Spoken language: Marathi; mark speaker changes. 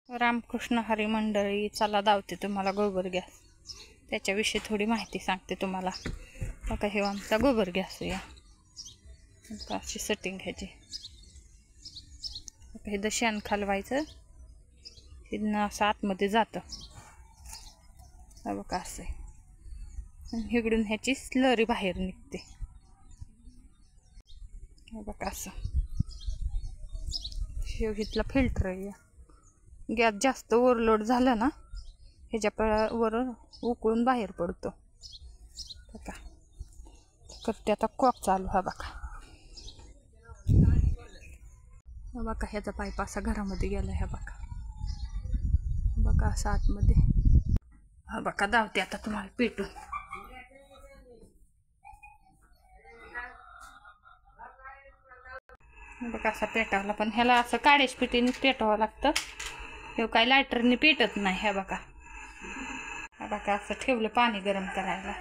Speaker 1: रामकृष्ण हरी मंडळी, चला दावते तुम्हाला गोबर गॅस, त्याच्याविषयी थोडी माहिती सांगते तुम्हाला. बघा हे आमचा गोबर गॅस या अशी सेटिंग घ्यायची. हे द शेण खालवायचं, हे असं आतमध्ये जातं. बघा असं इकडून ह्याची स्लरी बाहेर निघते. बघा असं इथला फिल्टर आहे. गॅस जास्त ओव्हरलोड झाला ना ह्याच्या वर उकळून बाहेर पडतो. बघा करते आता कॉक चालू. हा बघा, बघा ह्याचा पाईप असा घरामध्ये गेला. ह्या बघा, बघा असं आतमध्ये. हा बघा दावते आता तुम्हाला पेटून. बघा असा पेटावला, पण ह्याला असं काडेश पिटीने पेटवावं लागतं. हे काय लायटरने पेटत नाही. ह्या बघा, हा बघा असं ठेवलं पाणी गरम करायला.